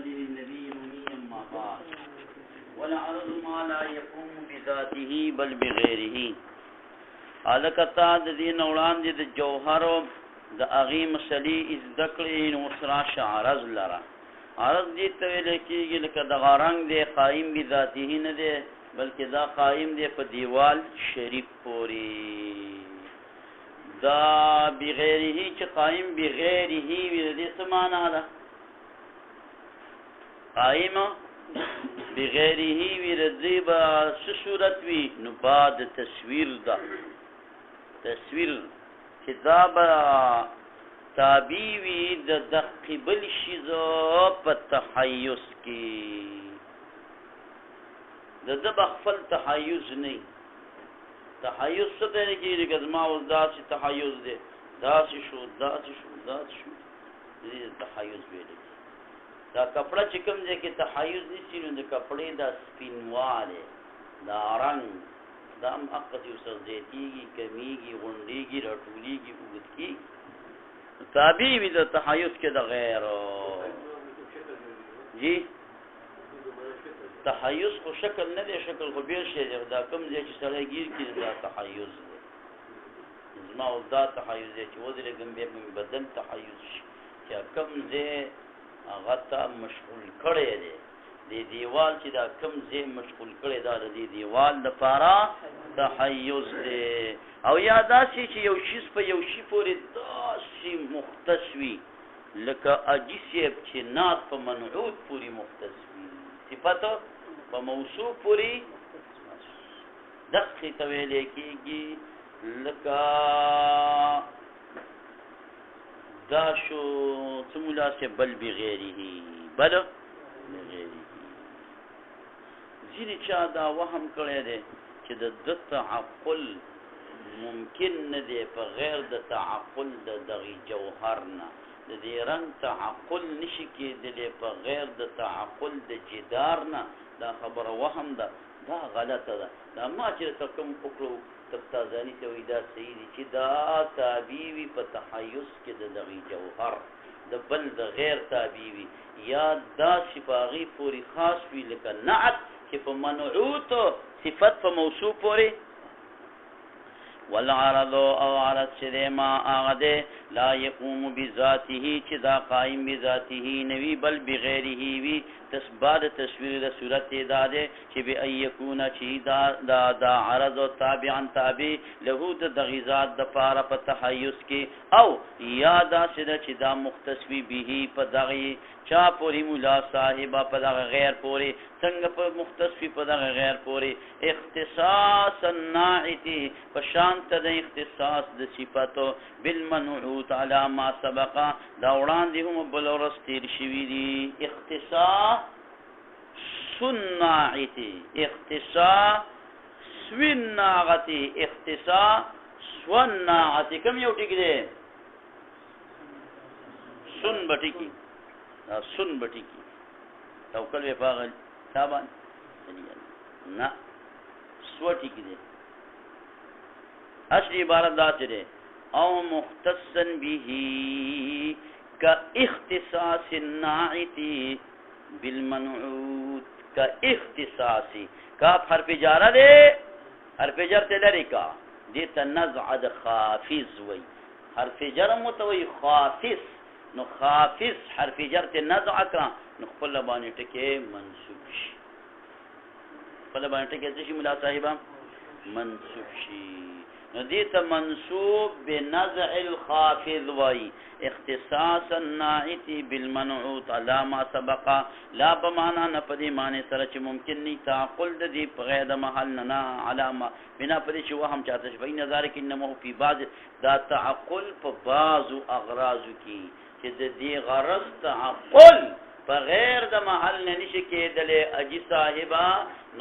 محمد النبي الأمي أما بعد والعرض ما لا يقوم بذاته بل بغيره. الکتا د دین وړاندې د جوهر د اغي مسلې از دکړې نو سره عرض لره. عرض دې ته ویل کېږي لکه د غرنګ دی قائم بذاته نه دی بلکې دا قائم دی په دیوال شریف پورې. دا بغیره چې قائم بغیره وي دې څه معنا ده؟ قائم بغیره وی رضی با صورت وی نو بعد تصویر دا تصویر چې دا با تابع وی د قبل شیزو په تحیز کې د بخفل تحیز نه تحیز څه دی کې لکه زما او داسې تحیز دی داسې شو دې تحیز ویل دا کپڑا چې کوم ځای کې تحیز نشي نو د کپړې دا سپینواله دا رنګ دا هم حقیقت یو څه زیاتېږي کمیږي غونډېږي راټولېږي اوږد کېږي تابع وي د تحیز کې د غیر جی تحیز خو شکل نه دی شکل خو بېل شی دی دا کوم ځای چې سړی ګیر کړي دا تحیز دی زما او دا تحیز دی چې ودرېږم بیا مې بدن تحیز شي چې کوم ځای هغه ته مشغول کړی دی د دیوال چې دا کوم ځای مشغول کړی دا د دیوال لپاره تحیز دی. او یا داسې چې یو شیز په یو شي پورې داسې مختص وي لکه اجسیب چې ناس په منعوت پورې مختص وي صفت په موصوف پورې دقې ته ویلی کېږي لکه دا شو څمولا سے بل بغیره بل بغیره ځینې چا دا وهم کړی دی چې د تعقل ممکن نه دی په غیر د تعقل د دغې جوهر نه د دې رنګ تعقل نشي کېدلی په غیر د تعقل د جدار نه. دا خبره وهم ده دا غلطه ده. دا ما چې ته کوم وکړو تفتازانی ته وی دا صحیح دي چې دا تابع وي په تحیز کې د دغې جوهر د بل د غیر تابع وي یا دا شفاغي پورې خاص وي لکه نعت چې په منعوت صفت په موصوف پورې. والعرض او عرض چې ما هغه دی لا يقوم بذاته چې دا قائم بذاته نوی بل بغیره وي بعد تصویر د صورت دا دی چې به ايكون چې دا عرض او تابعا تابع له د غذات د پاره په تحیز کې او یا دا چې دا مختص وي به په دغه چا پوری مولا صاحب په دغه غیر پوری څنګه په مختص وي په دغه غیر پوری اختصاص الناعت په شان ته د اختصاص د صفاتو بالمنعوت على ما سبق دا وړاندې هم بل ورځ تیر شوي دي. اختصاص الناعت اختصاص الناعت اختصاص الناعت کوم یو ټکی دی سن بټکی دا سن بټکی توکل وی باغ تابان نه سوټی کې دی اصلي عبارت دا چره او مختصا به كاختصاص الناعت بالمنعوت كاختصاصي کاف حرف جاره دی حرف جر ته لري کا دې تنزع د خافض وي حرف جر متوي خافض نو خافض حرف جر ته نزع کا نو خپل باندې ټکي منصوب شي خپل باندې ټکي څه شي مولا صاحب منصوب شي نو دې ته منصوب بنزع الخافض وي اختصاص الناعت بالمنعوت على ما سبق لا بمعنى نه پدې معنی سره چې ممکن نه تعقل د دې په غیر د محل نه علامه بنا پدې چې وهم چاته شي بین نظر کې انه په بعض دا تعقل په بعض اغراض کې چې د دې غرض تعقل په غیر د محل نه نشي کېدلی اجي صاحبہ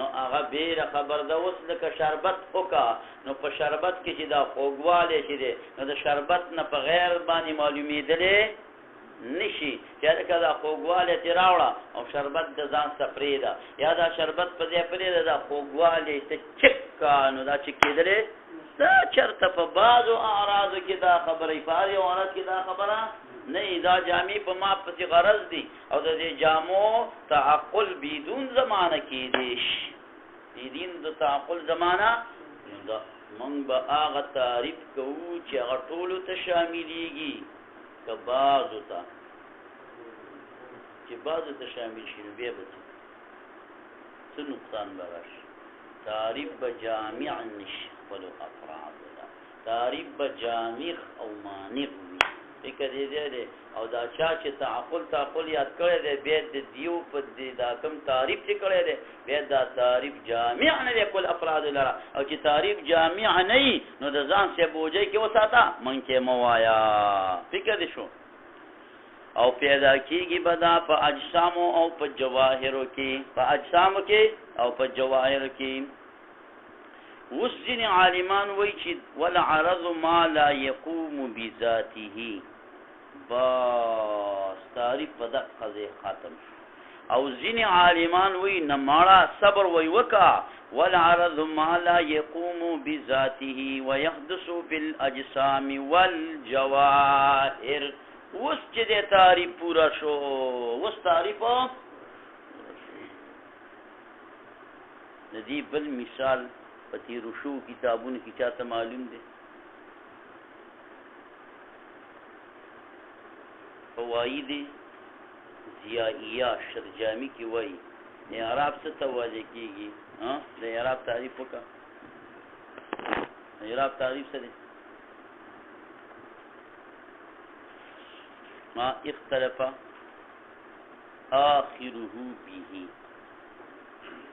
نو هغه بیره خبر ده اوس لکه شربت وکا نو په شربت کې چې دا خوږوالی چې دی نو د شربت نه په غیر باندې معلومېدلی نشي چې لکه دا خوږوالی چې راوړه او شربت د ځان څخه پرېږده یا دا شربت په ځای پرېږده دا خوږوالی ته چک کا نو دا چې کېدلی دا چېرته په بعضو اعراضو کې دا خبره په هر یو حالت کې دا خبره نه دا جامع په ما پسې غرض دي او د دې جامو تعقل بدون زمانه کې دي دین د تعقل زمانہ دا مونږ به هغه تعریف کوو چې هغه ټولو ته شاملېږي که بعضو ته چې بعضو ته شامل شي نو بیا به څه نقصان به راشي تعریف به جامع نشي خپلو افرادو ته تعریف به جامع او مانع وي فکر دې دی او دا چا چې تعقل یاد کړی دی بیا د دیو په دا کوم تعریف چې کړی دی بیا دا تعریف جامع نه دی کل افراد لره او چې تعریف جامع نه وي نو د ځان سه بوجۍ کې وساته من کې مو وایا فکر دې شو او پیدا کیږي بدا په اجسامو او په جواهرو کې په اجسامو کې او په جواهرو کې اوس ځینې عالمان وایي چې والعرض ما لا يقوم بذاته بس تعریف په دقه ځای ختم شو او ځینې عالمان وایي نه ماړه صبر وایي وکړه والعرض ما لا يقوم بذاته ويحدث بالاجسام والجواهر اوس چې د تعریف پورا شو اوس تعریف د دې بل مثال پتی رشو کتابونو کې چاته معلوم دي فواید ضیائیه شرجامی کې وایي اعراب څه ته وایي کېږي د اعراب تعریف وکړه اعراب تعریف څه دی ما اختلف آخره به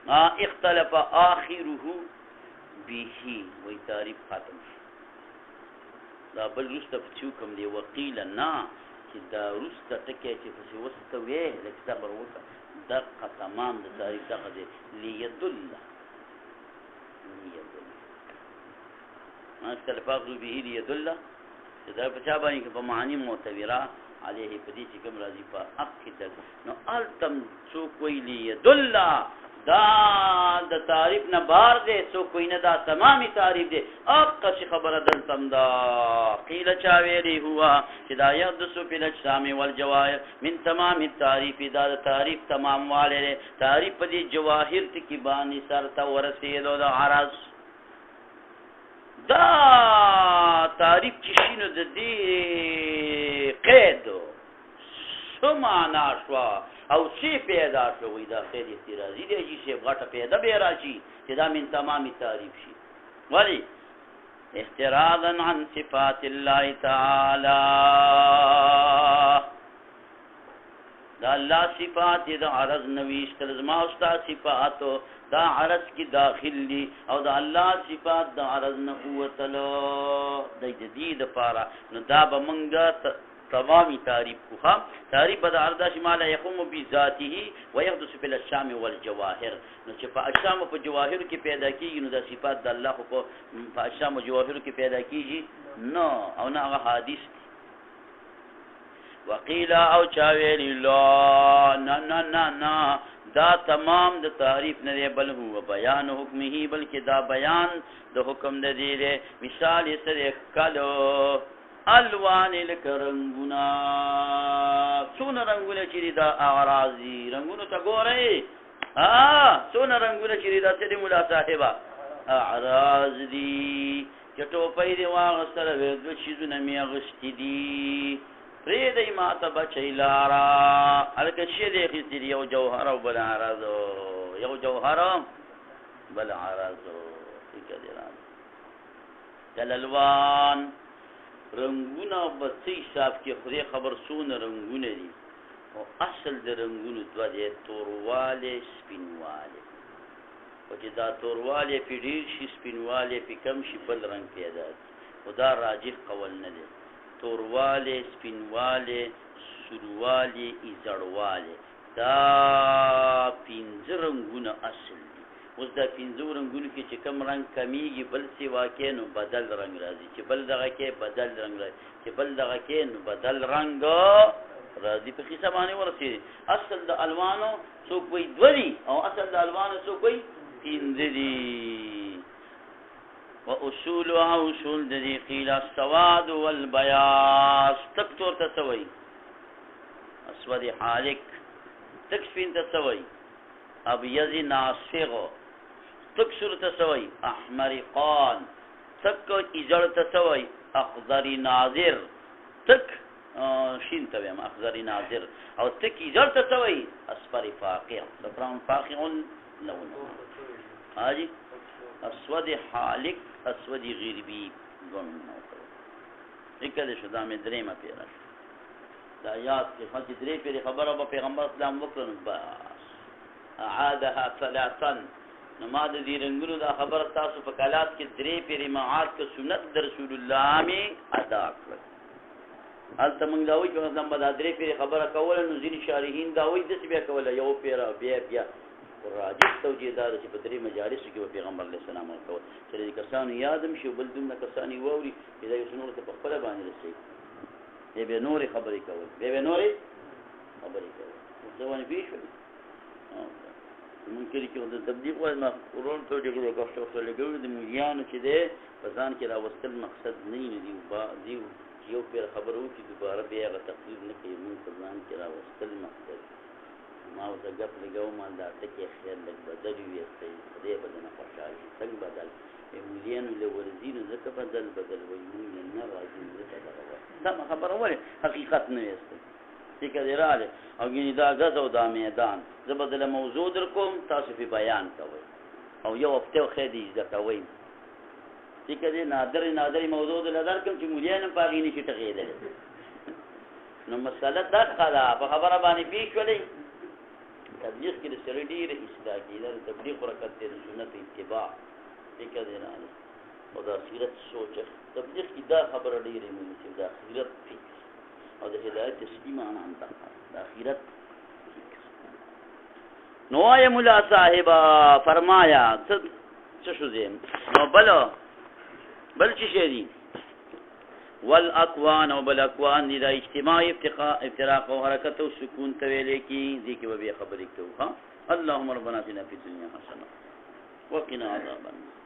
ما اختلف آخره به وی تعریف ختم شو دا بل رسته پچو کم دی وقیل نا چې دا رسته ټکی چې پسې وسته وی لکه صبر وکړه دقه تمام د تعریف دغه دی لیدل ما اختلف آخره به لیدل چې دا په چا باندې په معنی معتبره علیه پدې چې کوم راځي په حق کې نو التم څوک ویلی یدل دا د تعریف نه بار دی څوک وینه دا تمامي تعریف دی اقص خبره دلتم دا قیل چا ویلی هوا چې دا یحدث فی الاجسام والجواهر من تمام التعریف دا تعریف تمام والے تعریف پدې جواهر ته کې باندې سر ته ورسېدو د عرض دا تعریف چې شینو د دې قید سو معنا شو او سی پیدا شو وی دا خیر احترازی دی چې سی غټه پیدا به راشي چې دا من تمامي تعریف شي ولی احترازا عن صفات الله تعالی دا الله صفات د عرض نویش کلمه او ستا صفاتو دا عرض کی داخل لی او دا الله صفات دا عرض نه قوتلو د جدید پارا نو دا به مونږه تمامي تعریف کوه تعریف بد عرض شمال يقوم بذاته ويحدث في الاشام والجواهر نو چې په اشام او په جواهر کې پیدا کیږي نو دا صفات د الله په اشام او جواهر کې پیدا کیږي نو او نه هغه حدیث وقیل او چاویل لا نا دا تمام د تعریف نه بل هو بیان حکمه بلکې دا بیان د حکم د دی مثال یې سره کلو الوان الکرنگونا څونه رنگونه چې دا اعراضی رنگونه تا ګورئ څونه رنگونه چې دا څه دی مولا صاحبہ اعراض دي چې ټوپۍ دی واغستله وې دوه چیزونه مې اغوستي دي پرېږدئ ماته بچی لاره هلکه څه دی اخیستي دي یو جوهر او بل عرض یو جوهر بل عرض فکر دی راځي کللوان رنگونه بسی حساب کې خدای خبر سونه رنگونه دي او اصل د رنگونو دوه دي تورواله سپینواله او چې دا تورواله په ډیر شي سپینواله په کم شي بل رنگ پیدا خدا راجح قول نه دي تورواله سپینواله سورواله ایزړواله دا پنځه رنگونه اصل دي اوس دا پنځه رنگونو کې چې کم رنگ کمیږي بل سی واقع نو بدل رنگ راځي چې بل دغه کې بدل رنگ راځي چې بل دغه کې نو بدل رنگ راځي په حساب باندې ورسي اصل د الوانو څوک وي دوی او اصل د الوانو څوک وي پنځه دي واصول او اصول د دې قيل السواد والبياض تکتور تسوي اسود حالک تک سپین ته سوی ابیض ناصغ تک سور ته سوی احمر قان تک ایجړ ته سوی اخضر ناظر تک شین ته ویم اخضر ناظر او تک ایجړ ته سوی اصفر فاقع لفرام فاقع لون حاجی اسود حالک اسود غربی ګون نو وکړه شدا مې درې ما پیرا دا یاد کې هڅه درې پیری خبره په پیغمبر اسلام وکړو بس اعادها ثلاثا نو ما د دې رنګونو دا خبره تاسو په کلات کې درې پیری معاد کې سنت در رسول الله می ادا کړل حالت موږ دا وایو چې موږ د درې پیری خبره کوله نو ځینې شارحین دا وایي د څه بیا کوله یو پیرا بیا راجح توجیهدار چې په درې مجالس کې پیغمبر علیه السلام ورکول چې کسانو یادم شي بل دومره کسانی ووري چې دا یو څنور ته په خپل باندې رسي به نورې خبرې کول به نورې خبرې کول ځوان به شو ممکن کې د تبلیغ وای ما ورون ته دغه کوښښ لګول د مليانو چې ده بزان کې راوستل مقصد نه دی با دی یو پیر خبرو چې دوباره بیا غو تقریر نه کوي موږ ځان کې راوستل مقصد ما او څنګه په لګاو ما دا ټکی خیال لګ بدل وي دې بدل نه خوشاله څنګه بدل مليانو له ورزینو زکه بدل وي موږ نه راځي دا خبره وره حقیقت نه وسته چې کړه او ګینه دا غزو دا میدان زبدل موضوع در کوم تاسو په بیان کوي او یو هفته خېدي ځکوي چې کله نادر موضوع در کوم چې مليان پاغي نشي ټغېدل نو مسله دا خلا په خبره باندې پیښ ولې تبلیغ کې د سړي ډېر اصلاح کېدل تبلیغ برکت دې سنت اتباع چې کله او دا سیرت سوچ تبلیغ کی دا خبر ډیره مهمه ده دا خیرت او د هدایت تسلیم عام ده دا خیرت نو اي مولا صاحب فرمایا څه شو زم نو بل چې شي والاقوان او بالاقوان دي دا اجتماع افتراق او حرکت او سکون ته ویل کی دي کې به خبرې کوو ها اللهم ربنا اتنا في الدنيا حسنه وقنا عذاب النار